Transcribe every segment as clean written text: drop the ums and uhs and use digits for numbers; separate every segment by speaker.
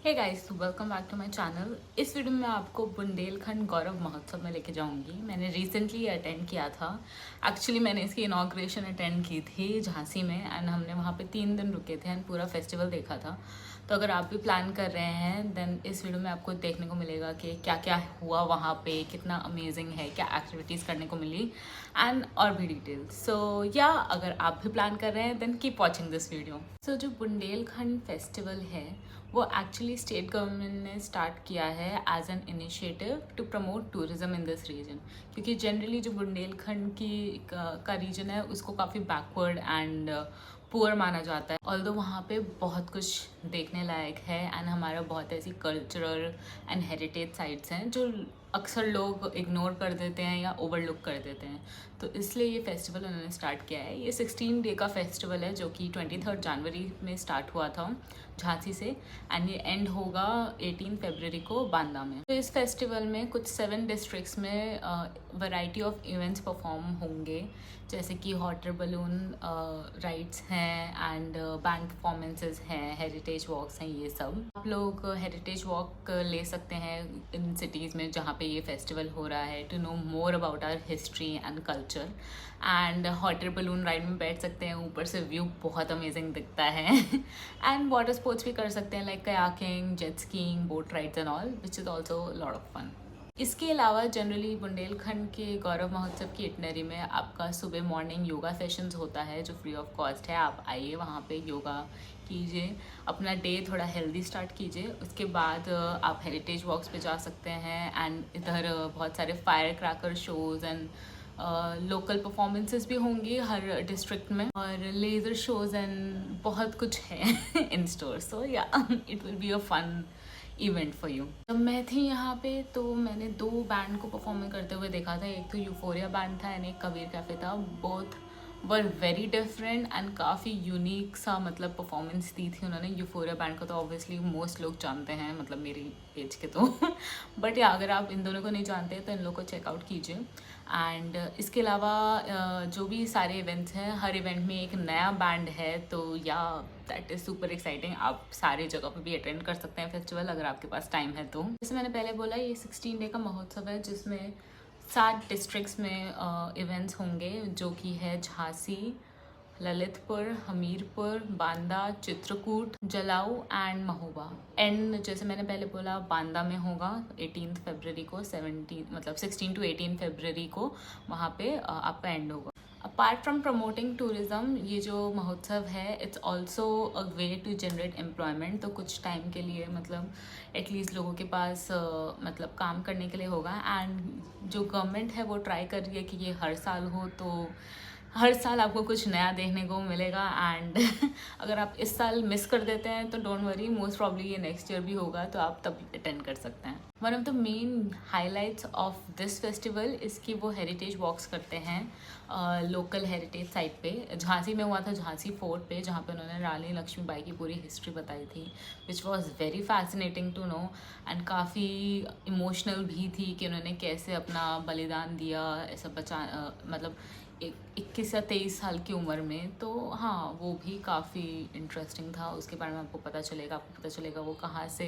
Speaker 1: Hey guys, welcome back to my channel. इस video में आपको बुंदेलखंड गौरव महोत्सव में लेके जाऊंगी। मैंने रिसेंटली अटेंड किया था। एक्चुअली मैंने इसकी इनॉग्रेशन अटेंड की थी झांसी में एंड हमने वहाँ पे 3 दिन रुके थे एंड पूरा फेस्टिवल देखा था। तो अगर आप भी प्लान कर रहे हैं देन इस वीडियो में आपको देखने को मिलेगा कि क्या क्या हुआ वहाँ पे, कितना अमेजिंग है, क्या एक्टिविटीज़ करने को मिली एंड और भी डिटेल्स। सो या अगर आप भी प्लान कर रहे हैं then keep watching this video. So जो बुंदेलखंड फेस्टिवल है वो एक्चुअली स्टेट गवर्नमेंट ने स्टार्ट किया है as an initiative to promote tourism in this region, क्योंकि जनरली जो बुंदेलखंड का रीजन है उसको काफ़ी बैकवर्ड एंड पुअर माना जाता है। ऑल्दो वहाँ पे बहुत कुछ देखने लायक है एंड हमारा बहुत ऐसी कल्चरल एंड हेरिटेज साइट्स हैं जो अक्सर लोग इग्नोर कर देते हैं या ओवरलुक कर देते हैं। तो इसलिए ये फेस्टिवल उन्होंने स्टार्ट किया है। ये 16 डे का फेस्टिवल है जो कि 23 जनवरी में स्टार्ट हुआ था झांसी से एंड ये एंड होगा 18 फरवरी को बांदा में। तो इस फेस्टिवल में कुछ 7 डिस्ट्रिक्ट्स में वैरायटी ऑफ इवेंट्स परफॉर्म होंगे, जैसे कि हॉट एयर बलून राइड्स हैं एंड बैंड परफॉर्मेंसेस हैं, हेरिटेज वॉक्स हैं, ये सब। आप लोग हेरिटेज वॉक ले सकते हैं इन सिटीज़ में जहाँ पे ये फेस्टिवल हो रहा है to know more about our history and culture. And hot air balloon ride में बैठ सकते हैं, ऊपर से व्यू बहुत अमेजिंग दिखता है एंड वाटर स्पोर्ट्स भी कर सकते हैं like kayaking, jet skiing, boat rides and all which is also lot of fun. इसके अलावा जनरली बुंदेलखंड के गौरव महोत्सव की इटनरी में आपका सुबह मॉर्निंग योगा सेशंस होता है जो फ्री ऑफ कॉस्ट है। आप आइए वहाँ पे योगा कीजिए, अपना डे थोड़ा हेल्दी स्टार्ट कीजिए। उसके बाद आप हेरिटेज वॉक्स पे जा सकते हैं एंड इधर बहुत सारे fire cracker shows and local performances भी होंगी हर डिस्ट्रिक्ट में और लेज़र शोज़ एंड बहुत कुछ है इन store. So yeah it will be a fun event for you. जब मैं थी यहाँ पे तो मैंने 2 बैंड को परफॉर्म करते हुए देखा था। एक तो यूफोरिया बैंड था एंड एक कबीर कैफे था। Both were very different and काफ़ी यूनिक सा मतलब परफॉर्मेंस दी थी उन्होंने। यूफोरिया बैंड को तो ऑब्वियसली मोस्ट लोग जानते हैं, मतलब मेरी एज के तो बट या अगर आप इन दोनों को नहीं जानते तो इन लोग को चेकआउट कीजिए। एंड इसके अलावा जो भी सारे इवेंट्स हैं हर इवेंट में एक नया बैंड है, तो या दैट इज़ सुपर एक्साइटिंग। आप सारी जगह पे भी अटेंड कर सकते हैं फेस्टिवल अगर आपके पास टाइम है तो। जैसे मैंने पहले बोला ये 16 डे का महोत्सव है जिसमें 7 डिस्ट्रिक्ट्स में इवेंट्स होंगे जो कि है झांसी, ललितपुर, हमीरपुर, बांदा, चित्रकूट, जलाऊ एंड महोबा। एंड जैसे मैंने पहले बोला बांदा में होगा 18 फरवरी को, 16 to 18 फरवरी को वहाँ पे आपका एंड होगा। अपार्ट फ्रॉम प्रमोटिंग टूरिज़्म ये जो महोत्सव है it's also a way to generate employment. तो कुछ टाइम के लिए मतलब एटलीस्ट लोगों के पास मतलब काम करने के लिए होगा। एंड जो गवर्नमेंट है वो ट्राई कर रही है कि ये हर साल हो, तो हर साल आपको कुछ नया देखने को मिलेगा। एंड अगर आप इस साल मिस कर देते हैं तो डोंट वरी, मोस्ट प्रॉब्ली ये नेक्स्ट ईयर भी होगा तो आप तब अटेंड कर सकते हैं। One of the main highlights of this festival इसकी वो हेरिटेज वॉक्स करते हैं लोकल हेरिटेज साइट पे। झांसी में हुआ था, झांसी फोर्ट पे, जहाँ पे उन्होंने रानी लक्ष्मीबाई की पूरी हिस्ट्री बताई थी which was very fascinating to know and काफ़ी इमोशनल भी थी कि उन्होंने कैसे अपना बलिदान दिया ऐसा मतलब 21 या 23 साल की उम्र में। तो हाँ, वो भी काफ़ी इंटरेस्टिंग था। उसके बारे में आपको पता चलेगा वो कहाँ से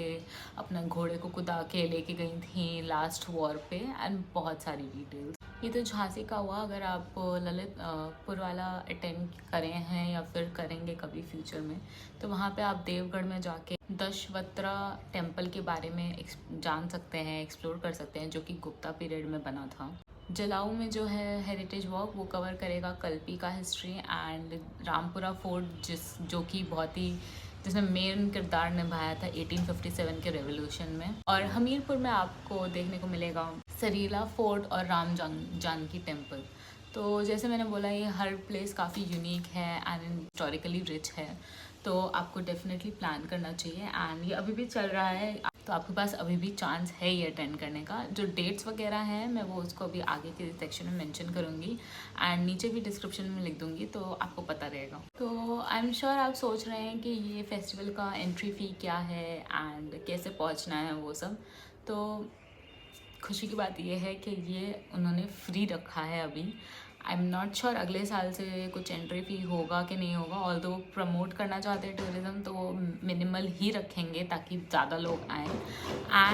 Speaker 1: अपना घोड़े को कुदा के लेके गई थी लास्ट वॉर पे एंड बहुत सारी डिटेल्स। ये तो झांसी का हुआ। अगर आप ललितपुर वाला अटेंड करे हैं या फिर करेंगे कभी फ्यूचर में तो वहाँ पे आप देवगढ़ में जाके दशवत्रा टेम्पल के बारे में जान सकते हैं, एक्सप्लोर कर सकते हैं, जो कि गुप्ता पीरियड में बना था। जलाऊ में जो है हेरिटेज वॉक वो कवर करेगा कल्पी का हिस्ट्री एंड रामपुरा फोर्ट जो कि बहुत ही जिसने मेन किरदार निभाया था 1857 के रेवोल्यूशन में। और हमीरपुर में आपको देखने को मिलेगा सरीला फोर्ट और जानकी टेम्पल। तो जैसे मैंने बोला ये हर प्लेस काफ़ी यूनिक है एंड हिस्टोरिकली रिच है, तो आपको डेफिनेटली प्लान करना चाहिए। एंड ये अभी भी चल रहा है तो आपके पास अभी भी चांस है ये अटेंड करने का। जो डेट्स वगैरह हैं मैं वो उसको अभी आगे के सेक्शन में मेंशन करूँगी एंड नीचे भी डिस्क्रिप्शन में लिख दूँगी तो आपको पता रहेगा। तो आई एम श्योर आप सोच रहे हैं कि ये फेस्टिवल का एंट्री फ़ी क्या है एंड कैसे पहुँचना है वो सब। तो खुशी की बात यह है कि ये उन्होंने फ्री रखा है अभी आई एम नॉट श्योर अगले साल से कुछ एंट्री फ़ी होगा कि नहीं होगा, ऑल्दो प्रमोट करना चाहते हैं टूरिज़्म तो वो मिनिमल ही रखेंगे ताकि ज़्यादा लोग आएँ।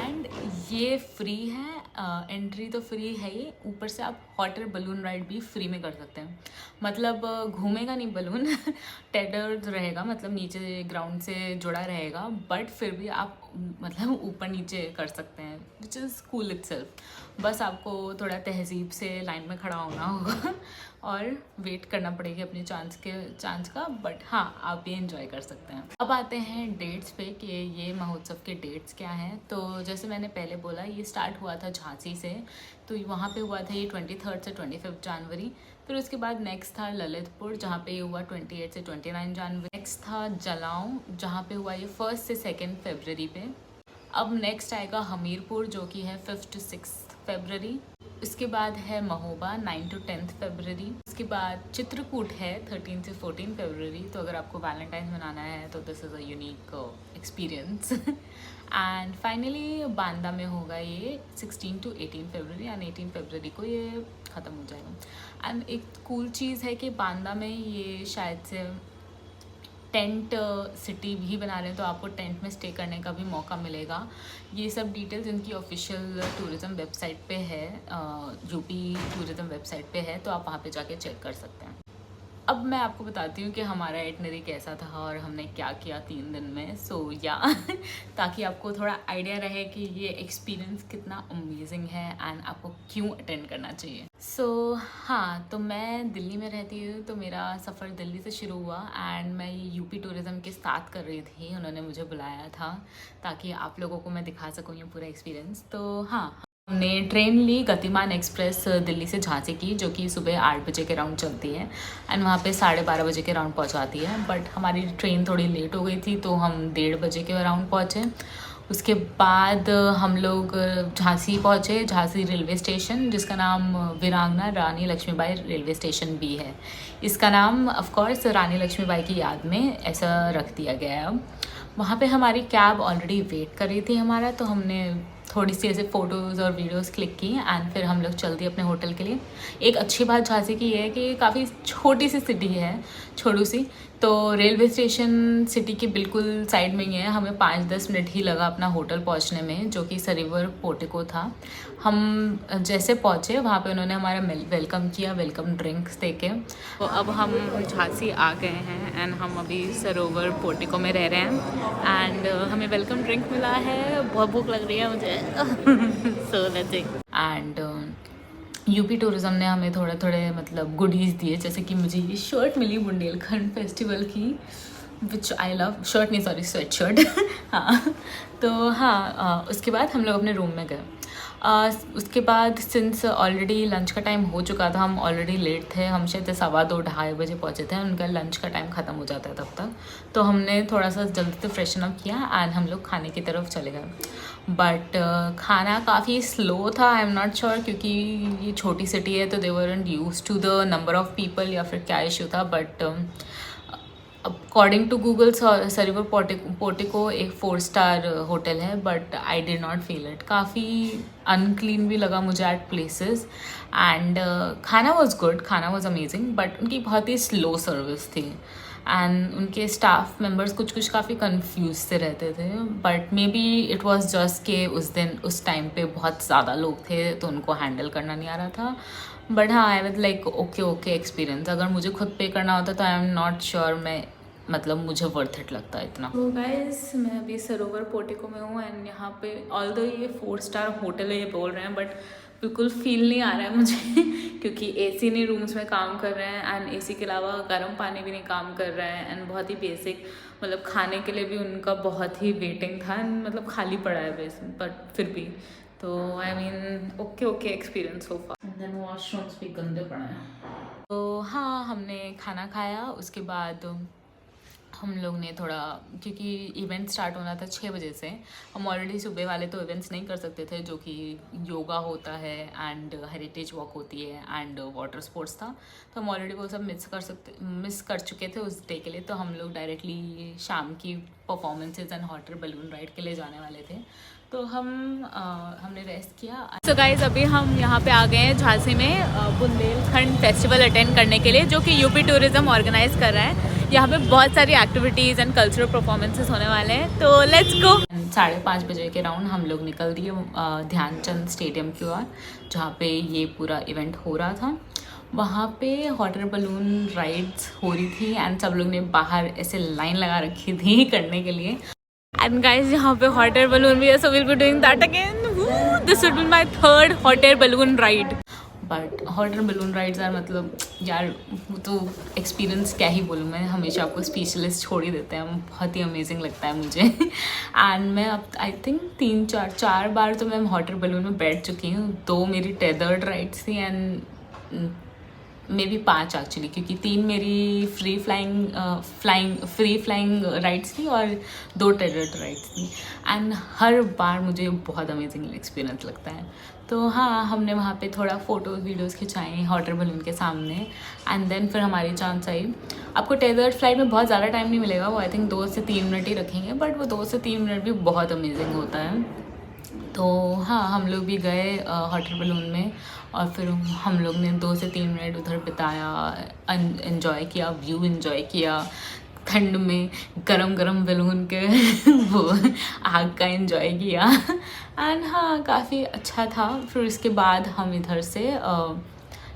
Speaker 1: एंड ये फ्री है, एंट्री तो फ्री है ही, ऊपर से आप हॉट एयर बलून राइड भी फ्री में कर सकते हैं। मतलब घूमेगा नहीं बलून टेडर्ड रहेगा, मतलब नीचे ग्राउंड से जुड़ा रहेगा, बट फिर भी आप मतलब ऊपर नीचे कर सकते हैं, विच इज़ कूल इटसेल्फ। बस आपको थोड़ा तहजीब से लाइन में खड़ा होना होगा और वेट करना पड़ेगी अपनी चांस का, बट हाँ आप ये एंजॉय कर सकते हैं। अब आते हैं डेट्स पे कि ये महोत्सव के डेट्स क्या हैं। तो जैसे मैंने पहले बोला, ये स्टार्ट हुआ था झांसी से, तो वहाँ पे हुआ था ये 23 से 25 जनवरी। फिर उसके बाद नेक्स्ट था ललितपुर, जहाँ पे ये हुआ 28 से 29 जनवरी। नेक्स्ट था जलाऊं, जहाँ पे हुआ ये 1 से 2 फरवरी पे। अब नेक्स्ट आएगा हमीरपुर, जो कि है 5 to 6 फरवरी। इसके बाद है महोबा 9 to 10 फरवरी। उसके बाद चित्रकूट है 13 से 14 फरवरी। तो अगर आपको वैलेंटाइन मनाना है तो this is a unique experience. And finally Banda में होगा ये 16 to 18 फरवरी, एंड 18 फरवरी को ये ख़त्म हो जाएगा। एंड एक कूल चीज़ है कि बांदा में ये शायद से टेंट सिटी भी बना रहे हैं, तो आपको टेंट में स्टे करने का भी मौका मिलेगा। ये सब डिटेल्स इनकी ऑफिशियल टूरिज़्म वेबसाइट पे है, यूपी टूरिज़्म वेबसाइट पे है, तो आप वहाँ पे जाके चेक कर सकते हैं। अब मैं आपको बताती हूँ कि हमारा इटनरी कैसा था और हमने क्या किया 3 दिन में। सो या ताकि आपको थोड़ा आइडिया रहे कि ये एक्सपीरियंस कितना अमेजिंग है एंड आपको क्यों अटेंड करना चाहिए। सो हाँ, तो मैं दिल्ली में रहती हूँ, तो मेरा सफ़र दिल्ली से शुरू हुआ एंड मैं ये यूपी टूरिज़्म के साथ कर रही थी। उन्होंने मुझे बुलाया था ताकि आप लोगों को मैं दिखा सकूँ ये पूरा एक्सपीरियंस। तो हाँ, हमने ट्रेन ली गतिमान एक्सप्रेस दिल्ली से झांसी की, जो कि सुबह 8 बजे के राउंड चलती है एंड वहाँ पे 12:30 बजे के राउंड पहुँचाती है। बट हमारी ट्रेन थोड़ी लेट हो गई थी, तो हम 1:30 बजे के राउंड पहुँचे। उसके बाद हम लोग झांसी पहुँचे, झांसी रेलवे स्टेशन, जिसका नाम वीरांगना रानी लक्ष्मीबाई रेलवे स्टेशन भी है। इसका नाम ऑफ कोर्स रानी लक्ष्मीबाई की याद में ऐसा रख दिया गया है। अब वहाँ पे हमारी कैब ऑलरेडी वेट कर रही थी हमारा, तो हमने थोड़ी सी ऐसे फ़ोटोज़ और वीडियोस क्लिक की एंड फिर हम लोग चल दिए अपने होटल के लिए। एक अच्छी बात झांसी की है कि काफ़ी छोटी सी सिटी है, छोटी सी, तो रेलवे स्टेशन सिटी के बिल्कुल साइड में ही है। हमें 5-10 मिनट ही लगा अपना होटल पहुंचने में, जो कि सरिवर पोर्टिको था। हम जैसे पहुंचे वहाँ पे उन्होंने हमारा वेलकम किया, वेलकम ड्रिंक्स देके। तो अब हम झांसी आ गए हैं एंड हम अभी सरोवर पोर्टिको में रह रहे हैं एंड हमें वेलकम ड्रिंक मिला है। बहुत भूख लग रही है मुझे so let's it. And UP tourism ने हमें थोड़े मतलब गुडीज़ दिए, जैसे कि मुझे ये शर्ट मिली बुंदेलखंड फेस्टिवल की, विच आई लव। शर्ट नहीं, सॉरी, स्वेट शर्ट। हाँ, तो हाँ, उसके बाद हम लोग अपने रूम में गए। उसके बाद सिंस ऑलरेडी लंच का टाइम हो चुका था, हम ऑलरेडी लेट थे, हम शायद 2:15-2:30 बजे पहुँचे थे, उनका लंच का टाइम ख़त्म हो जाता है तब तक। तो हमने थोड़ा सा जल्दी से फ्रेशन अप किया एंड हम लोग खाने की तरफ चले गए। बट खाना काफ़ी स्लो था, आई एम नॉट श्योर, क्योंकि ये छोटी सिटी है तो they weren't used to the number of people, या फिर क्या इशू था। बट अकॉर्डिंग टू गूगल सरिवर पोर्टिको एक 4 स्टार होटल है, but I did not feel it. काफ़ी अनक्लीन भी लगा मुझे एट प्लेसेस एंड खाना वॉज गुड, खाना वॉज अमेजिंग, बट उनकी बहुत ही स्लो सर्विस थी एंड उनके स्टाफ मेंबर्स कुछ काफ़ी कंफ्यूज से रहते थे। But maybe it was just के उस टाइम पे बहुत ज़्यादा लोग थे तो उनको हैंडल करना नहीं आ रहा था। बट हाँ, I was like okay experience. अगर मुझे खुद पे करना होता तो आई एम नॉट श्योर मैं, मतलब मुझे वर्थ इट लगता है इतना। तो गाइस, मैं अभी सरोवर पोर्टिको में हूँ एंड यहाँ पे ऑल्दो ये 4 स्टार होटल है ये बोल रहे हैं, बट बिल्कुल फील नहीं आ रहा है मुझे क्योंकि एसी नहीं रूम्स में काम कर रहे हैं एंड एसी के अलावा गर्म पानी भी नहीं काम कर रहा है एंड बहुत ही बेसिक, मतलब खाने के लिए भी उनका बहुत ही वेटिंग था, मतलब खाली पड़ा है बेसिक, बट फिर भी तो आई मीन ओके एक्सपीरियंस हो फार। एंड देन वॉशरूम्स भी गंदे पड़े हैं। तो हाँ, हमने खाना खाया, उसके बाद हम लोग ने थोड़ा, क्योंकि इवेंट स्टार्ट होना था 6 बजे से, हम ऑलरेडी सुबह वाले तो इवेंट्स नहीं कर सकते थे, जो कि योगा होता है एंड हेरिटेज वॉक होती है एंड वाटर स्पोर्ट्स था, तो हम ऑलरेडी वो सब मिस कर चुके थे उस डे के लिए। तो हम लोग डायरेक्टली शाम की performances and hot air balloon ride के लिए जाने वाले थे। तो हमने रेस्ट किया। सो गाइस अभी हम यहाँ पे आ गए हैं झांसी में बुंदेलखंड फेस्टिवल अटेंड करने के लिए, जो कि यूपी टूरिज्म ऑर्गेनाइज कर रहा है। यहाँ पे बहुत सारी एक्टिविटीज़ एंड कल्चरल परफॉर्मेंसेस होने वाले हैं, तो लेट्स गो। 5:30 बजे के राउंड हम लोग निकल दिए ध्यानचंद स्टेडियम की ओर, जहाँ पे ये पूरा इवेंट हो रहा था। वहाँ पे हॉट एयर बलून राइड्स हो रही थी एंड सब लोग ने बाहर ऐसे लाइन लगा रखी थी करने के लिए। एंड गाइज यहाँ पे हॉट एयर बलून भी है, so will be doing that again. This will be my third hot air balloon ride. But hot air balloon rides are मतलब यार वो तो एक्सपीरियंस क्या ही बोलूँ मैं, हमेशा आपको स्पीचलेस छोड़ ही देते हैं। बहुत ही अमेजिंग लगता है मुझे। एंड मैं अब आई थिंक 3-4 बार तो मैं हॉट एयर बलून में बैठ चुकी हूँ। 2 मेरी टेदर्ड राइड्स थी एंड मे बी 5 एक्चुअली, क्योंकि 3 मेरी फ्री फ्लाइंग राइड्स थी और 2 टेदर्ड राइड्स थी। एंड हर बार मुझे बहुत अमेजिंग एक्सपीरियंस लगता है। तो हाँ, हमने वहाँ पे थोड़ा फ़ोटोज़ वीडियोज़ खिंचाई हॉट एयर बलून के सामने। एंड देन फिर हमारी चांस आई। आपको टेदर्ड फ्लाइट में बहुत ज़्यादा टाइम नहीं मिलेगा, वो आई थिंक 2 से 3 मिनट ही रखेंगे, बट वो 2 से 3 मिनट भी बहुत अमेजिंग होता है। तो हाँ, हम लोग भी गए हॉट एयर बलून में और फिर हम लोग ने 2 से 3 मिनट उधर बिताया, एंजॉय किया, व्यू एंजॉय किया, ठंड में गरम गरम बलून के वो आग का एंजॉय किया। एंड हाँ, काफ़ी अच्छा था। फिर उसके बाद हम इधर से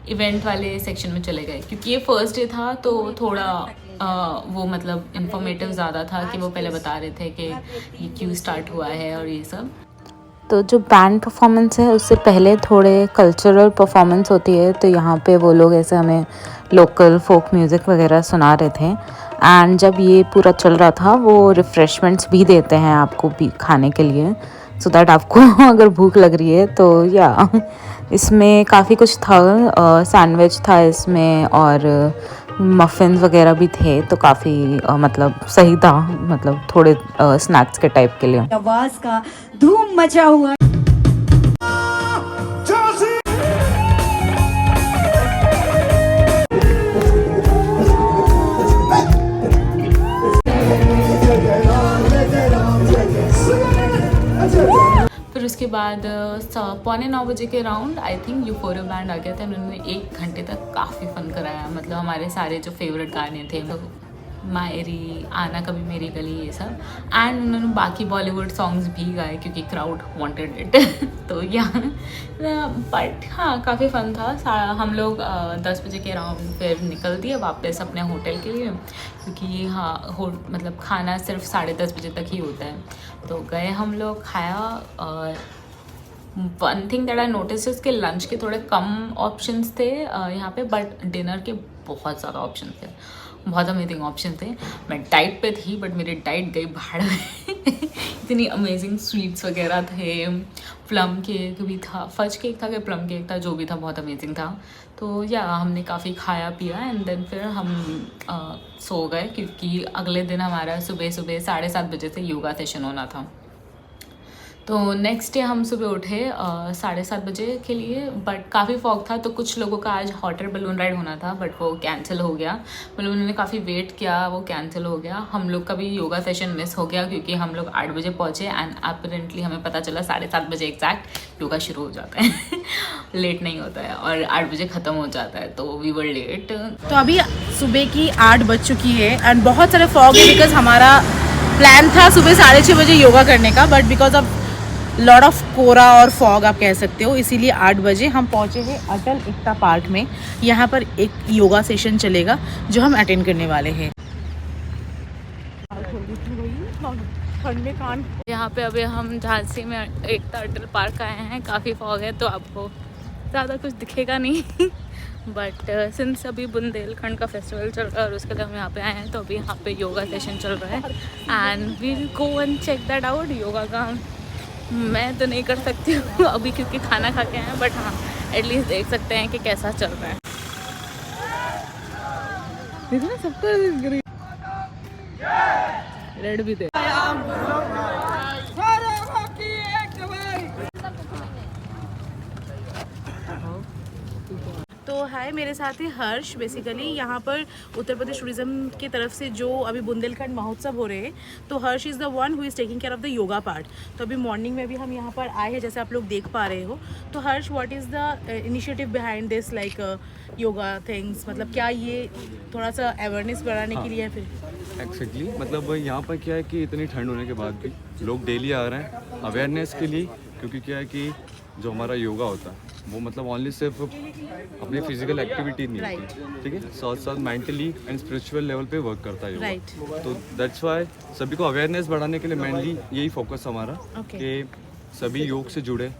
Speaker 1: इवेंट वाले सेक्शन में चले गए, क्योंकि ये फर्स्ट डे था तो थोड़ा वो मतलब इन्फॉर्मेटिव ज़्यादा था कि वो पहले बता रहे थे कि ये क्यों स्टार्ट हुआ है और ये सब।
Speaker 2: तो जो बैंड परफॉर्मेंस है उससे पहले थोड़े कल्चरल परफॉर्मेंस होती है, तो यहाँ पे वो लोग ऐसे हमें लोकल फोक म्यूज़िक वगैरह सुना रहे थे। एंड जब ये पूरा चल रहा था वो रिफ़्रेशमेंट्स भी देते हैं आपको भी खाने के लिए, सो दैट आपको अगर भूख लग रही है तो या इसमें काफ़ी कुछ था। सैंडविच था इसमें और मफ़िन्स वगैरह भी थे, तो काफ़ी मतलब सही था, मतलब थोड़े स्नैक्स के टाइप के लिए।
Speaker 3: आवाज का धूम मचा हुआ।
Speaker 1: फिर उसके बाद 8:45 बजे के round I think Euphoria band आ गया था। उन्होंने 1 घंटे तक काफ़ी फन कराया, मतलब हमारे सारे जो फेवरेट गाने थे, तो मायरी, आना कभी मेरी गली, ये सब। एंड उन्होंने बाकी बॉलीवुड सॉन्ग्स भी गाए क्योंकि क्राउड वांटेड इट। तो यहाँ बट हाँ, काफ़ी फन था। हम लोग 10 बजे के राउंड फिर निकल दिए वापस अपने होटल के लिए, क्योंकि हाँ मतलब खाना सिर्फ 10:30 बजे तक ही होता है। तो गए हम लोग, खाया। One thing that I notice इसके लंच के थोड़े कम ऑप्शंस थे यहाँ पे, बट डिनर के बहुत ज़्यादा ऑप्शन थे, बहुत अमेजिंग ऑप्शन थे। मैं डाइट पे थी बट मेरी डाइट गई भाड़ में। इतनी अमेजिंग स्वीट्स वगैरह थे, प्लम केक भी था, फज केक था कि प्लम केक था, जो भी था बहुत अमेजिंग था। तो या हमने काफ़ी खाया पिया एंड देन फिर हम सो गए, क्योंकि अगले दिन हमारा सुबह 7:30 बजे से योगा सेशन होना था। तो नेक्स्ट डे हम सुबह उठे 7:30 बजे के लिए, बट काफ़ी फॉग था, तो कुछ लोगों का आज हॉट एयर बलून राइड होना था बट वो कैंसिल हो गया। मतलब उन्होंने काफ़ी वेट किया, वो कैंसिल हो गया। हम लोग का भी योगा सेशन मिस हो गया, क्योंकि हम लोग 8 बजे पहुँचे एंड अपरेंटली हमें पता चला 7:30 बजे एग्जैक्ट योगा शुरू हो जाता है। लेट नहीं होता है और 8 बजे ख़त्म हो जाता है, तो वी वर लेट।
Speaker 4: तो अभी सुबह की 8 बज चुकी है एंड बहुत सारे फॉग है, बिकॉज हमारा प्लान था सुबह 6:30 बजे योगा करने का, but because of lot of कोरा और फॉग आप कह सकते हो, इसीलिए 8 बजे हम पहुंचे हैं अटल एकता पार्क में। यहाँ पर एक योगा सेशन चलेगा जो हम अटेंड करने वाले हैं।
Speaker 1: यहाँ पे अभी हम झांसी में एकता अटल पार्क आए हैं। काफ़ी फॉग है तो आपको ज़्यादा कुछ दिखेगा नहीं, बट सिंस अभी बुंदेलखंड का फेस्टिवल चल रहा है और उसके लिए हम यहाँ पे आए हैं, तो अभी यहाँ पे योगा सेशन चल रहा है and we'll go and check that out. Yoga का मैं तो नहीं कर सकती हूँ अभी क्योंकि खाना खा के आए हैं, बट हाँ एटलीस्ट देख सकते हैं कि कैसा चल रहा है। देखो ना, सबको रेड भी दे।
Speaker 4: तो हाय, मेरे साथ है हर्ष। बेसिकली यहाँ पर उत्तर प्रदेश टूरिज्म की तरफ से जो अभी बुंदेलखंड महोत्सव हो रहे हैं, तो Harsh is the one who is taking care of the yoga part. तो अभी मॉर्निंग में भी हम यहाँ पर आए हैं, जैसे आप लोग देख पा रहे हो। तो Harsh, what is the initiative behind this like yoga things, मतलब क्या ये थोड़ा सा अवेयरनेस बढ़ाने के लिए है फिर?
Speaker 5: एक्जैक्टली मतलब यहाँ पर क्या है कि इतनी ठंड होने के बाद भी लोग डेली आ रहे हैं अवेयरनेस के लिए, क्योंकि क्या है कि जो हमारा योगा होता है वो मतलब ओनली सिर्फ अपनी फिजिकल एक्टिविटी नहीं होती, ठीक है, साथ साथ मेंटली एंड स्पिरिचुअल लेवल पे वर्क करता है योगा। तो दैट्स वाई सभी को अवेयरनेस बढ़ाने के लिए मेनली यही फोकस हमारा कि सभी योग से जुड़े,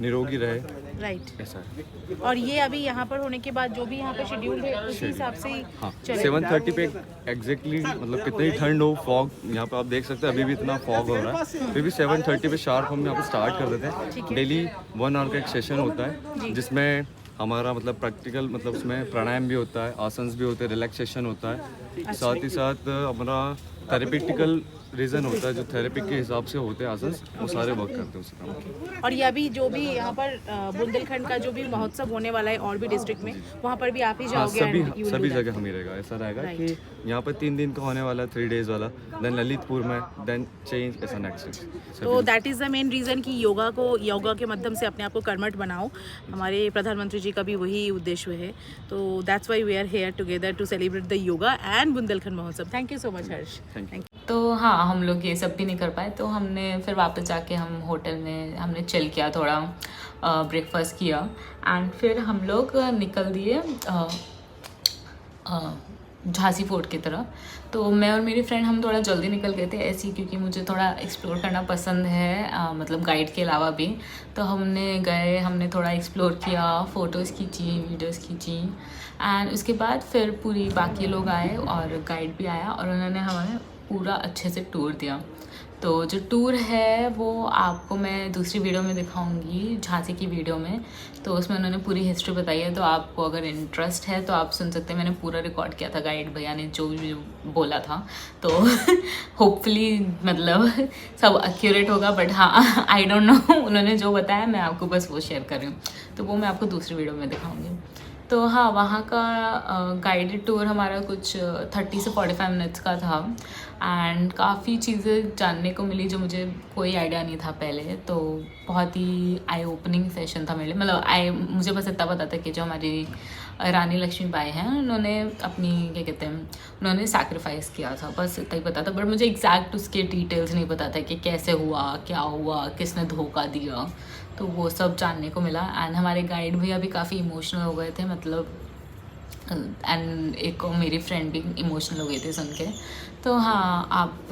Speaker 5: निरोगी रहे।
Speaker 4: राइट,
Speaker 5: ऐसा है।
Speaker 4: और ये अभी यहाँ पर होने के बाद जो भी यहाँ पे शेड्यूल है उसी हिसाब से ही
Speaker 5: हाँ,
Speaker 4: चलेगा।
Speaker 5: 7:30 पे एग्जैक्टली मतलब कितनी ठंड हो, फॉग यहाँ पे आप देख सकते हैं, अभी भी इतना फॉग हो रहा है, फिर भी 7:30 पे शार्प हम यहाँ पे स्टार्ट कर देते हैं। डेली 1 आवर का एक सेशन होता है जिसमें हमारा मतलब प्रैक्टिकल मतलब उसमें प्राणायाम भी होता है, आसन्स भी होते हैं, रिलैक्सेशन होता है, साथ ही साथ हमारा थेरेपिटिकल रीज़न होता है, जो थेरेपी के हिसाब से होते हैं आसन्स, वो सारे वर्क करते हैं उस काम।
Speaker 4: और ये अभी जो भी यहाँ पर बुंदेलखंड का जो भी महोत्सव होने वाला है और भी डिस्ट्रिक्ट में, वहाँ पर भी आप ही
Speaker 5: हाँ,
Speaker 4: जाओगे?
Speaker 5: सभी जगह हम ही रहेगा। ऐसा रहेगा कि यहाँ पर 3 दिन का होने वाला, 3 डेज वाला, देन ललितपुर में, देन चेंज, ऐसा नेक्स्ट।
Speaker 4: तो that is the main reason कि योगा के माध्यम से अपने आप को कर्मठ बनाओ। हमारे प्रधानमंत्री जी का भी वही उद्देश्य है। तो that's why we are here together to celebrate the yoga and Bundelkhand Mahotsav. Thank you so much Harsh. Thank you.
Speaker 1: तो हाँ, हम लोग ये सब भी नहीं कर पाए, तो हमने फिर वापस जाके हम होटल में हमने चिल किया, थोड़ा ब्रेकफास्ट किया एंड फिर हम लोग निकल दिए झांसी फोर्ट की तरफ। तो मैं और मेरी फ्रेंड हम थोड़ा जल्दी निकल गए थे ऐसे ही, क्योंकि मुझे थोड़ा एक्सप्लोर करना पसंद है, मतलब गाइड के अलावा भी। तो हमने थोड़ा एक्सप्लोर किया, फ़ोटोज़ खींची, वीडियोज़ खींची एंड उसके बाद फिर पूरी बाकी लोग आए और गाइड भी आया और उन्होंने हमें पूरा अच्छे से टूर दिया। तो जो टूर है वो आपको मैं दूसरी वीडियो में दिखाऊंगी, झांसी की वीडियो में। तो उसमें उन्होंने पूरी हिस्ट्री बताई है, तो आपको अगर इंटरेस्ट है तो आप सुन सकते हैं। मैंने पूरा रिकॉर्ड किया था, गाइड भैया ने जो भी बोला था, तो होपफुली मतलब सब एक्यूरेट होगा, बट हाँ आई डोंट नो, उन्होंने जो बताया मैं आपको बस वो शेयर कर रही हूँ, तो वो मैं आपको दूसरी वीडियो में दिखाऊंगी। तो हाँ, वहाँ का गाइडेड टूर हमारा कुछ 30 से 45 मिनट्स का था एंड काफ़ी चीज़ें जानने को मिली जो मुझे कोई आइडिया नहीं था पहले। तो बहुत ही आई ओपनिंग सेशन था मेरे लिए। मतलब मुझे बस इतना पता था कि जो हमारी रानी लक्ष्मीबाई हैं उन्होंने अपनी उन्होंने सैक्रिफाइस किया था, बस इतना ही पता था। बट मुझे एग्जैक्ट उसके डिटेल्स नहीं पता था कि कैसे हुआ, क्या हुआ, किसने धोखा दिया, तो वो सब जानने को मिला। एंड हमारे गाइड भैया भी काफ़ी इमोशनल हो गए थे, मतलब एंड एक मेरी फ्रेंड भी इमोशनल हो गई थी सुन के। तो हाँ, आप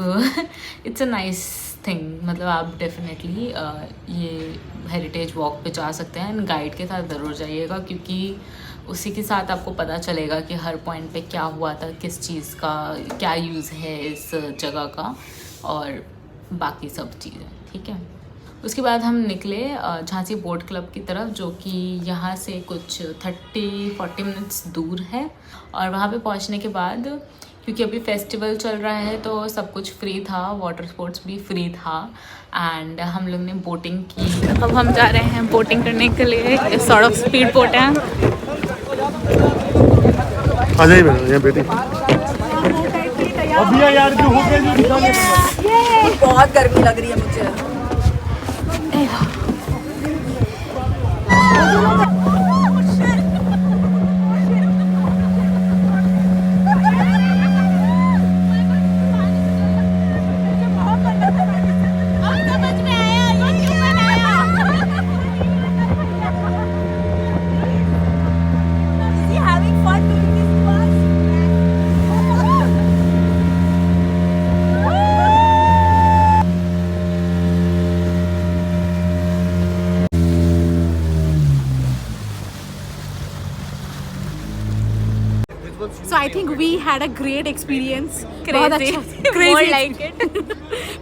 Speaker 1: इट्स अ नाइस थिंग, मतलब आप डेफिनेटली ये हेरिटेज वॉक पे जा सकते हैं एंड गाइड के साथ ज़रूर जाइएगा, क्योंकि उसी के साथ आपको पता चलेगा कि हर पॉइंट पे क्या हुआ था, किस चीज़ का क्या यूज़ है इस जगह का और बाकी सब चीज़ें, ठीक है। उसके बाद हम निकले झांसी बोट क्लब की तरफ, जो कि यहाँ से कुछ 30-40 मिनट्स दूर है। और वहाँ पे पहुँचने के बाद, क्योंकि अभी फेस्टिवल चल रहा है तो सब कुछ फ्री था, वाटर स्पोर्ट्स भी फ्री था एंड हम लोग ने बोटिंग की। अब हम जा रहे हैं बोटिंग करने के लिए, सॉर्ट ऑफ स्पीड बोट है।
Speaker 6: आ जाइए यहाँ बेटी। अभी यार जो हो गया,
Speaker 3: बहुत गर्मी लग रही है मुझे।
Speaker 4: So I think we had a great experience.
Speaker 1: Crazy. More like it.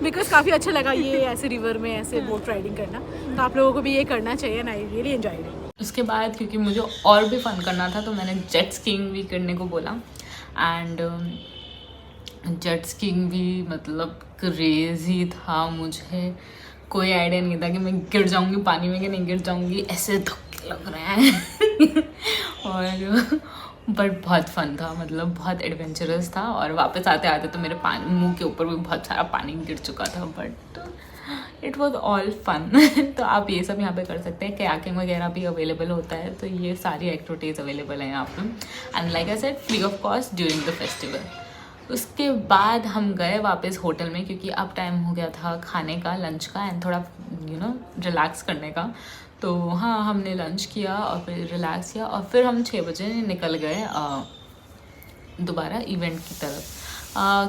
Speaker 4: Because काफ़ी अच्छा लगा ये ऐसे रिवर में ऐसे बोट राइडिंग करना, तो आप लोगों को भी ये करना चाहिए and I really enjoyed it.
Speaker 1: उसके बाद क्योंकि मुझे और भी फ़न करना था तो मैंने जेट स्कीइंग भी करने को बोला एंड जेट स्कीइंग भी मतलब क्रेज़ी था। मुझे कोई आइडिया नहीं था कि मैं गिर जाऊंगी पानी में कि नहीं गिर जाऊंगी, ऐसे धक्के लग रहे हैं और बट बहुत फन था, मतलब बहुत एडवेंचरस था। और वापस आते आते तो मेरे मुंह के ऊपर भी बहुत सारा पानी गिर चुका था, but it was all fun. तो आप ये सब यहाँ पे कर सकते हैं। कयाकिंग वगैरह भी अवेलेबल होता है, तो ये सारी एक्टिविटीज़ अवेलेबल हैं यहाँ पे, and like I said free of cost during the festival. उसके बाद हम गए वापस होटल में, क्योंकि अब टाइम हो गया था खाने का, लंच का, एंड थोड़ा रिलैक्स करने का। तो हाँ, हमने लंच किया और फिर रिलैक्स किया, और फिर हम 6 बजे निकल गए दोबारा इवेंट की तरफ,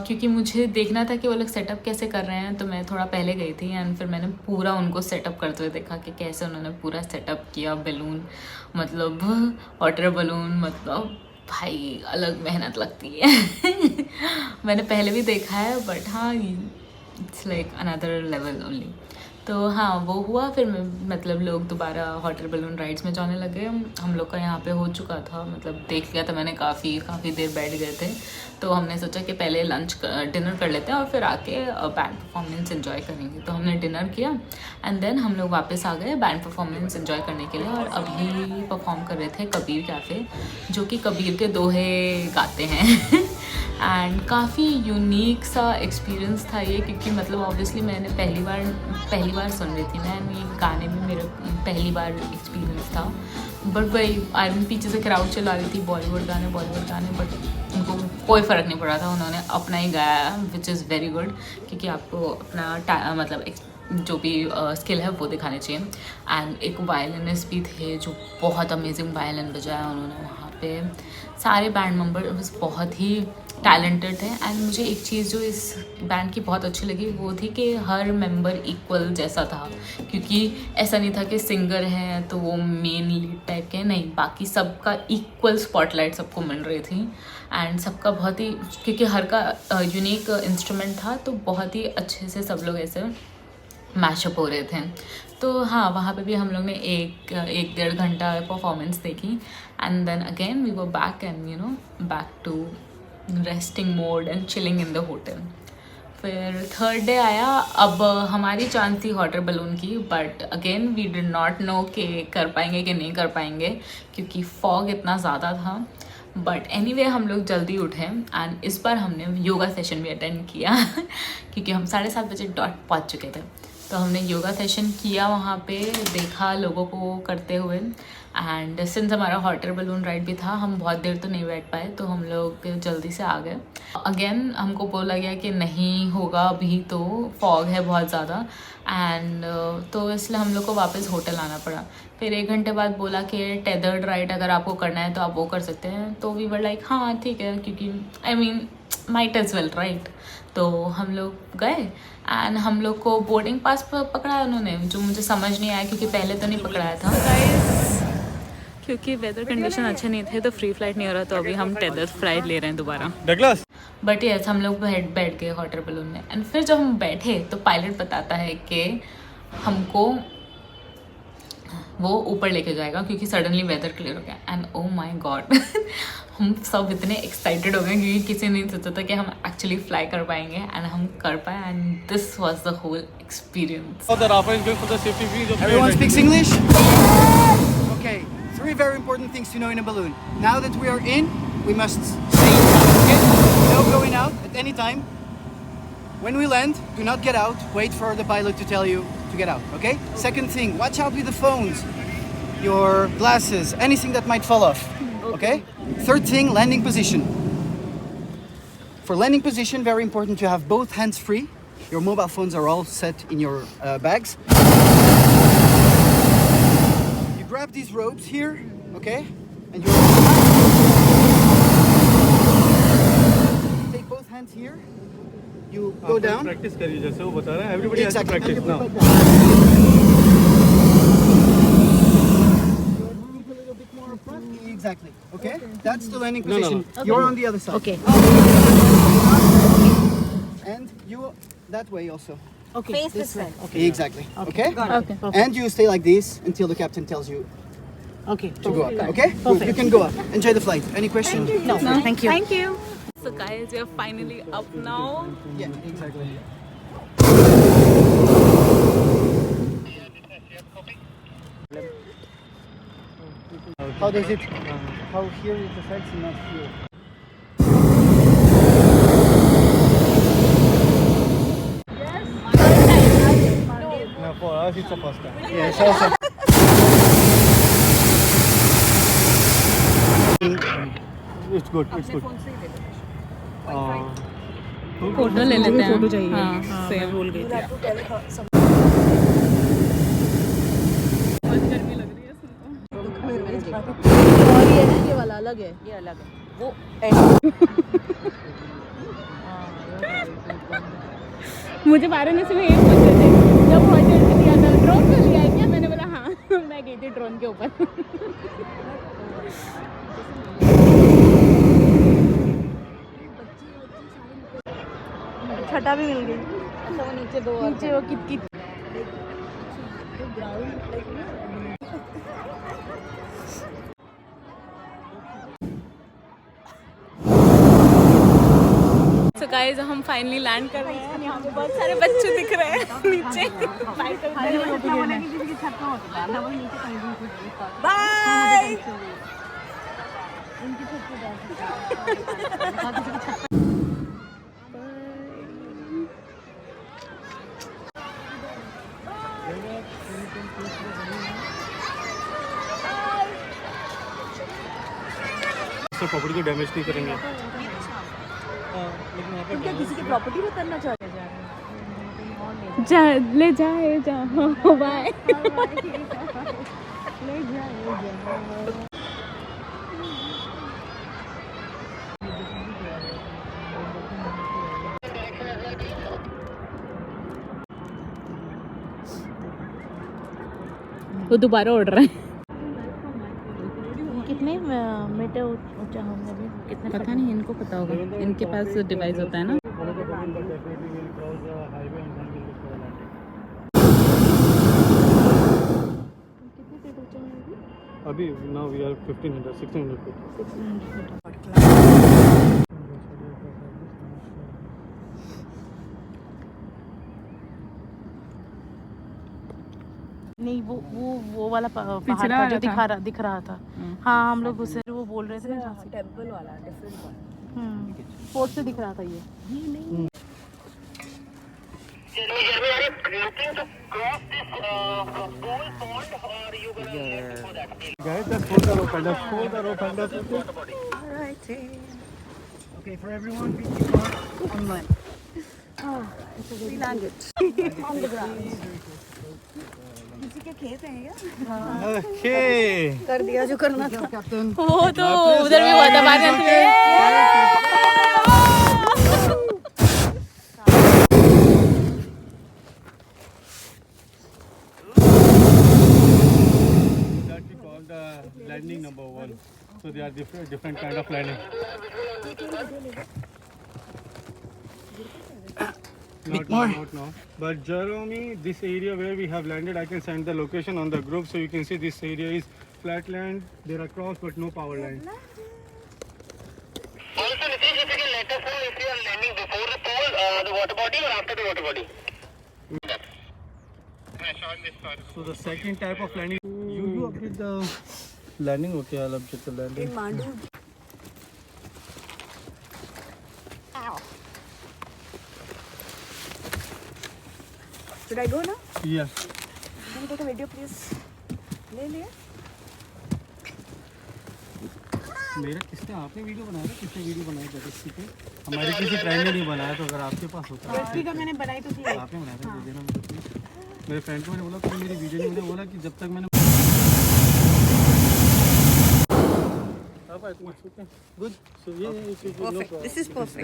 Speaker 1: क्योंकि मुझे देखना था कि वो लोग सेटअप कैसे कर रहे हैं। तो मैं थोड़ा पहले गई थी, एंड फिर मैंने पूरा उनको सेटअप करते हुए देखा कि कैसे उन्होंने पूरा सेटअप किया। बैलून, मतलब वाटर बैलून, मतलब भाई अलग मेहनत लगती है। मैंने पहले भी देखा है, बट हाँ, it's like another level only. तो हाँ, वो हुआ। फिर मतलब लोग दोबारा वाटर बैलून राइड्स में जाने लगे। हम लोग का यहाँ पे हो चुका था, मतलब देख लिया था मैंने, काफ़ी देर बैठ गए थे। तो हमने सोचा कि पहले डिनर कर लेते हैं और फिर आके बैंड परफॉर्मेंस एंजॉय करेंगे। तो हमने डिनर किया, एंड देन हम लोग वापस आ गए बैंड परफॉर्मेंस एंजॉय करने के लिए। और अभी परफॉर्म कर रहे थे कबीर कैफ़े, जो कि कबीर के दोहे गाते हैं। एंड काफ़ी यूनिक सा एक्सपीरियंस था ये, क्योंकि मतलब ऑब्वियसली मैंने पहली बार सुन रही थी मैं, ये गाने में मेरा पहली बार एक्सपीरियंस था। बट भाई आर्मी पीछे से क्राउड चला रही थी, बॉलीवुड गाने, बट उनको कोई फ़र्क नहीं पड़ा था, उन्होंने अपना ही गाया, विच इज़ वेरी गुड, क्योंकि आपको अपना मतलब जो भी स्किल है वो दिखाने चाहिए। एंड एक वायलिनिस्ट भी थे जो बहुत अमेजिंग वायलिन बजाया उन्होंने वहाँ पे। सारे बैंड मेंबर्स बहुत ही टैलेंटेड थे। एंड मुझे एक चीज़ जो इस बैंड की बहुत अच्छी लगी वो थी कि हर मेंबर इक्वल जैसा था, क्योंकि ऐसा नहीं था कि सिंगर है तो वो मेन लीड टाइप के, नहीं, बाकी सबका इक्वल स्पॉटलाइट सबको मिल रही थी। एंड सबका बहुत ही, क्योंकि हर का यूनिक इंस्ट्रूमेंट था, तो बहुत ही अच्छे से सब लोग ऐसे मैशअप हो रहे थे। तो हाँ, वहाँ पे भी हम लोग ने एक 1.5 घंटा परफॉर्मेंस देखी, and then again we were back and back to resting mode and chilling in the hotel. फिर 3rd डे आया। अब हमारी चांस थी वाटर बैलून की, but again we did not know कि कर पाएंगे कि नहीं कर पाएंगे, क्योंकि फॉग इतना ज़्यादा था। बट एनीवे हम लोग जल्दी उठे, एंड इस बार हमने योगा सेशन भी अटेंड किया। क्योंकि हम 7:30 बजे डॉट पहुँच चुके थे। तो हमने योगा सेशन किया, वहाँ पे देखा लोगों को करते हुए। एंड सिंस हमारा वाटर बैलून राइड भी था, हम बहुत देर तो नहीं बैठ पाए, तो हम लोग जल्दी से आ गए। अगेन हमको बोला गया कि नहीं होगा अभी, तो फॉग है बहुत ज़्यादा, एंड तो इसलिए हम लोग को वापस होटल आना पड़ा। फिर 1 घंटे बाद बोला कि टेदर्ड राइड अगर आपको करना है तो आप वो कर सकते हैं। तो वी वर लाइक हाँ ठीक है, क्योंकि I mean might as well right. तो हम लोग गए, एंड हम लोग को बोर्डिंग पास पकड़ाया उन्होंने, जो मुझे समझ नहीं आया, क्योंकि पहले तो नहीं पकड़ाया था। क्योंकि वेदर कंडीशन अच्छे नहीं थे तो फ्री फ्लाइट नहीं हो रहा, तो अभी हम टेदर फ्लाइट ले रहे हैं दोबारा। बट यस, हम लोग बैठ गए वाटर बैलून में। एंड फिर जब हम बैठे तो पायलट बताता है कि हमको वो ऊपर लेके जाएगा, क्योंकि सडनली वेदर क्लियर हो गया। एंड ओ माई गॉड, हम सब इतने एक्साइटेड हो गए, क्योंकि किसी ने नहीं सोचा था कि हम एक्चुअली फ्लाई कर पाएंगे, एंड हम कर पाए। And this was the whole experience.
Speaker 7: Everyone speaks English? Okay, 3 very important things to know in a balloon. Now that we are in, we must stay inside, okay? No going out at any time. When we land, do not get out. Wait for the pilot to tell you to get out, okay? Second thing, watch out with the phones, your glasses, anything that might fall off, okay? Third thing, landing position. For landing position, very important to have both hands free. Your mobile phones are all set in your bags. You grab these ropes here, okay? And you take both hands here. You go down.
Speaker 6: Practice करिए जैसे वो बता रहा है, everybody has to
Speaker 7: Exactly.
Speaker 6: practice now.
Speaker 7: Exactly. Okay? That's the landing position. You're on the other side.
Speaker 4: Okay.
Speaker 7: And you that way also.
Speaker 4: Okay.
Speaker 3: Face this way.
Speaker 7: Exactly. Okay?
Speaker 4: Okay.
Speaker 7: And you stay like this until the captain tells you
Speaker 4: Okay.
Speaker 7: to go up. Okay? Good. You can go up. Enjoy the flight. Any question?
Speaker 4: No, thank you.
Speaker 1: So guys, we are finally up now.
Speaker 7: Yeah, exactly. How does it? how here it affects and not here.
Speaker 6: No, for us it's the first time.
Speaker 7: Yes, also.
Speaker 6: It's good. It's good.
Speaker 1: Photo ले लेते हैं
Speaker 4: photo चाहिए
Speaker 1: हाँ
Speaker 4: हाँ,
Speaker 1: same
Speaker 4: मैं भूल गई थी और ये है ये वाला अलग है ये अलग है वो
Speaker 1: मुझे वाराणसी में ये पूछ रहे थे जब होटल में लिया था ड्रोन में लिया है क्या मैंने बोला हाँ मैं गई थी ड्रोन के ऊपर
Speaker 4: छटा भी मिल गई अच्छा वो नीचे दो और नीचे वो कित
Speaker 1: सो गाइस हम फाइनली लैंड कर रहे हैं यहाँ पे बहुत सारे बच्चे दिख रहे हैं नीचे
Speaker 3: बाय
Speaker 6: तो प्रॉपर्टी को डैमेज नहीं करेंगे।
Speaker 3: क्या किसी की प्रॉपर्टी में करना चाहते हैं
Speaker 1: जा ले जाए जा बाय वो दोबारा उड़ रहा है
Speaker 4: कितने मीटर ऊंचा होंगे अभी कितने
Speaker 1: पता नहीं इनको पता होगा इनके पास डिवाइस होता है ना
Speaker 6: अभी now we are 1500 1600 feet.
Speaker 4: नहीं वो वाला पहाड़ था जो दिख रहा था हाँ हम लोग उसे वो बोल रहे थे ना
Speaker 3: टेंपल वाला डिफरेंट वाला
Speaker 4: फोर्ट से दिख रहा था ये
Speaker 6: Guys, just hold the rope and just hold the rope and just
Speaker 7: Okay, for everyone, we keep on line.
Speaker 3: We landed on the ground. किसी के खेत हैं क्या?
Speaker 6: Okay.
Speaker 3: कर दिया जो करना था.
Speaker 7: Captain.
Speaker 1: वो तो उधर भी हुआ था वाराणसी में
Speaker 6: That we call the landing number 1. So they are different kind of landing. Not now. But Jeremy, this area where we have landed, I can send the location on the group so you can see this area is flat land. There are cross but no power line.
Speaker 8: Also, Nitish, if you can let us know if you are landing before the pool, the water body, or after the water body.
Speaker 6: So the second type of landing, you update the landing. Okay, I'll update the landing.
Speaker 3: Mandu. Should I go now?
Speaker 6: Yeah.
Speaker 3: Can you take a video, please? ले ले.
Speaker 6: मेरा किसने आपने video बनाया था किसने video बनाया था किसी पे हमारे किसी फ्रेंड ने नहीं बनाया तो अगर आपके पास होता है
Speaker 4: का मैंने बनाई तो थी
Speaker 6: आपने बनाया था दे देना मुझे please। मेरे फ्रेंड को मैंने बोला कि मेरी वीडियो नहीं मुझे बोला कि जब तक मैंने good so
Speaker 3: Perfect. This is perfect.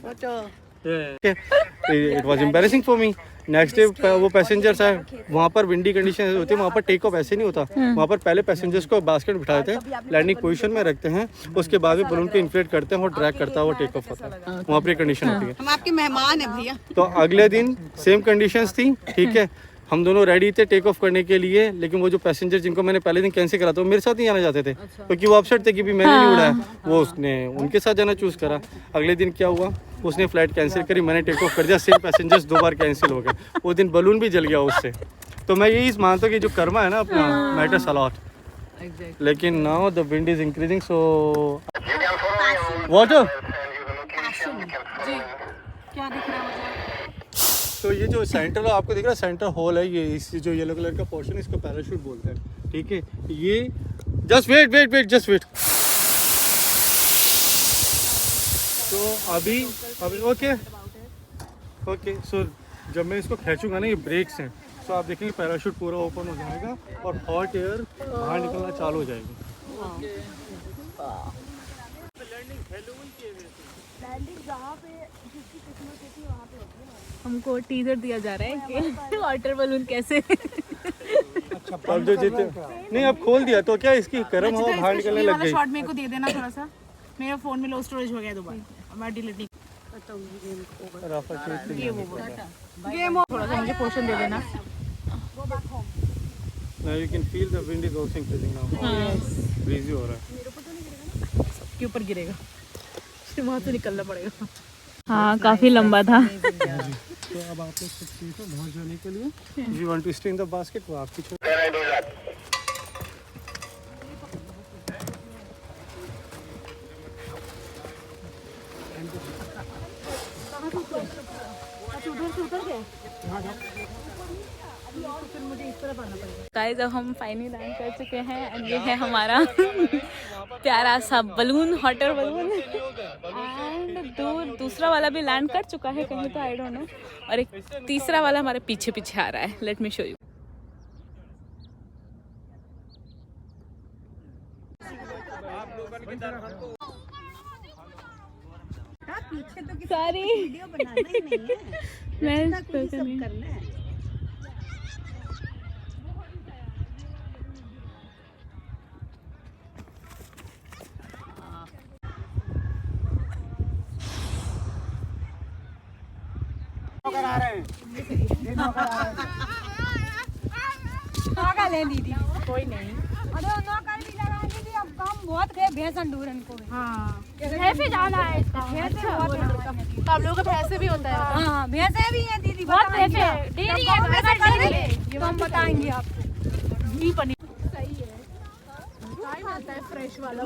Speaker 3: Photo.
Speaker 6: It was embarrassing for me next day वो पैसेंजर्स है वहाँ पर विंडी कंडीशन होती है वहाँ पर टेक ऑफ ऐसे नहीं होता वहाँ पर पहले पैसेंजर्स को बास्केट बिठाते हैं लैंडिंग पोजीशन में रखते हैं उसके बाद में बलून को इन्फ्लेट करते हैं और ड्रैग करता है वो टेक ऑफ होता है वहाँ पर कंडीशन होती है
Speaker 3: हम आपके मेहमान हैं भैया.
Speaker 6: तो अगले दिन सेम कंडीशंस थी ठीक है हम दोनों रेडी थे टेक ऑफ करने के लिए लेकिन वो जो पैसेंजर जिनको मैंने पहले दिन कैंसिल करा था वो मेरे साथ नहीं आना चाहते थे क्योंकि वो अपसेट थे कि भी मैंने नहीं उड़ाया वो उसने उनके साथ जाना चूज़ करा अगले दिन क्या हुआ उसने फ्लाइट कैंसिल करी मैंने टेक ऑफ कर दिया सेम पैसेंजर्स 2 बार कैंसिल हो गए वो दिन बलून भी जल गया उससे तो मैं यही मानता हूँ कि जो कर्मा है ना अपना मैटर्स अ लॉट लेकिन now the wind is increasing so water.
Speaker 3: क्या दिख रहा है?
Speaker 6: तो ये जो सेंटर आपको दिख रहा है सेंटर हॉल है, ये इस जो येलो कलर का पोर्शन है इसको पैराशूट बोलते हैं, ठीक है। ये जस्ट वेट जस्ट वेट। तो अभी ओके सो जब मैं इसको खींचूंगा ना, ये ब्रेक्स हैं, तो आप देखेंगे पैराशूट पूरा ओपन हो जाएगा और हॉट एयर बाहर निकलना चालू हो जाएगी।
Speaker 3: हमको टीजर दिया जा रहा है कि वाटर बलून कैसे।
Speaker 6: अब जो जीते नहीं, अब खोल दिया तो क्या इसकी गर्म हवा बाहर निकलने लग गई।
Speaker 4: शॉट मेरे को दे देना थोड़ा सा, मेरे फोन में लो स्टोरेज हो गया दोबारा, मैं डिलीट नहीं। थोड़ा सा मुझे पोर्शन दे देना।
Speaker 6: Now you can feel the wind is also increasing now. Breezy हो रहा है।
Speaker 4: सबके ऊपर गिरेगा, फिर वहाँ से निकलना पड़ेगा।
Speaker 3: हाँ काफी लंबा था।
Speaker 6: तो अब आप लोग सब चीज़ बाहर जाने के लिए you want to stay in the basket, वो आपकी choice।
Speaker 3: गाइस अब हम फाइनली लैंड कर चुके हैं एंड ये है हमारा प्यारा सा balloon, hot air balloon. And दूसरा वाला भी लैंड कर चुका है कहीं तो, आई डोंट नो। और एक तीसरा वाला हमारे पीछे पीछे आ रहा है। Let me show you. Sorry मैं करना है।
Speaker 9: ले दीदी कोई नहीं। अरे नौकर भी लगा दीदी, अब काम बहुत गए भैंसन ढूरन को। हाँ भैंसे जाना है इसका। भैंसे
Speaker 4: तो आप लोगों का भैंसे भी होता है?
Speaker 9: हाँ भैंसे भी है दीदी,
Speaker 4: बहुत भैंसे डेयरी है,
Speaker 9: तो हम बताएंगे आपको।
Speaker 4: घी पनीर सही है, काय मिलता है फ्रेश वाला।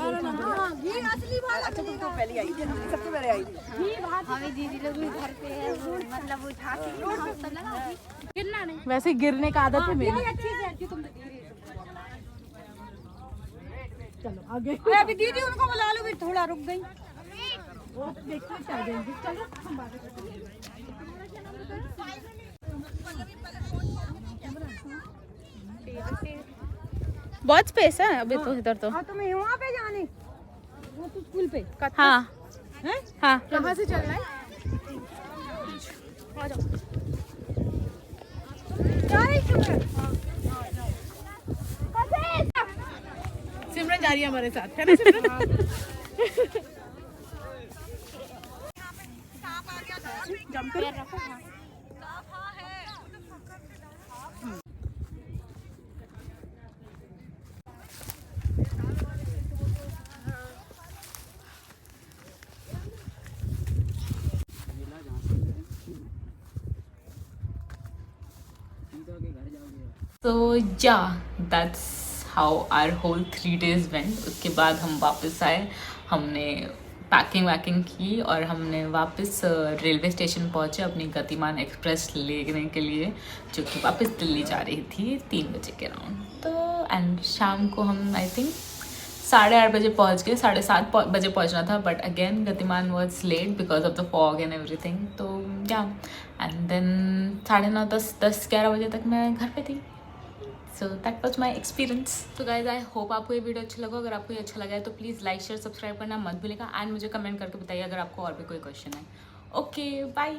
Speaker 9: घी असली वाला। अच्छा तुम तो पहले आई थी, सबसे पहले आई थी। घी हमें दीदी लोग भी घर पे है, मतलब उठा के गिरना नहीं।
Speaker 4: वैसे गिरने का आदत है मेरी।
Speaker 9: अच्छी से अच्छी तुम
Speaker 4: चलो आगे।
Speaker 9: अभी दीदी उनको बुला लो, भी थोड़ा रुक गई।
Speaker 4: वो देखते चल जाएंगे। चलो हम बात
Speaker 3: बहुत स्पेस है अभी तो इधर तो।
Speaker 9: हाँ तुम्हें वहाँ पे जाने, वो तो स्कूल पे।
Speaker 3: हाँ हाँ
Speaker 4: कहाँ से चलना है?
Speaker 9: आ जाओ। जा रही
Speaker 4: सिमरन जा रही है हमारे साथ, है ना सिमरन? जंप कर रखो।
Speaker 1: So yeah, that's how our whole 3 days went. उसके बाद हम वापस आए, हमने पैकिंग वैकिंग की और हमने वापस रेलवे स्टेशन पहुँचे अपनी गतिमान एक्सप्रेस लेने के लिए, जो कि वापस दिल्ली जा रही थी 3 बजे के अराउंड। तो एंड शाम को हम आई थिंक 8:30 बजे पहुँच गए, 7:30 बजे पहुँचना था, but again Gatimaan was late because of the fog and everything. तो या एंड देन 9:30 10-11 बजे तक मैं घर पे थी। So that was my experience. तो गाइज आई होप आपको ये वीडियो अच्छा लगा। अगर आपको ये अच्छा लगा है तो प्लीज़ लाइक शेयर सब्सक्राइब करना मत भूलिएगा एंड मुझे कमेंट करके बताइए अगर आपको और भी कोई क्वेश्चन है। Okay bye.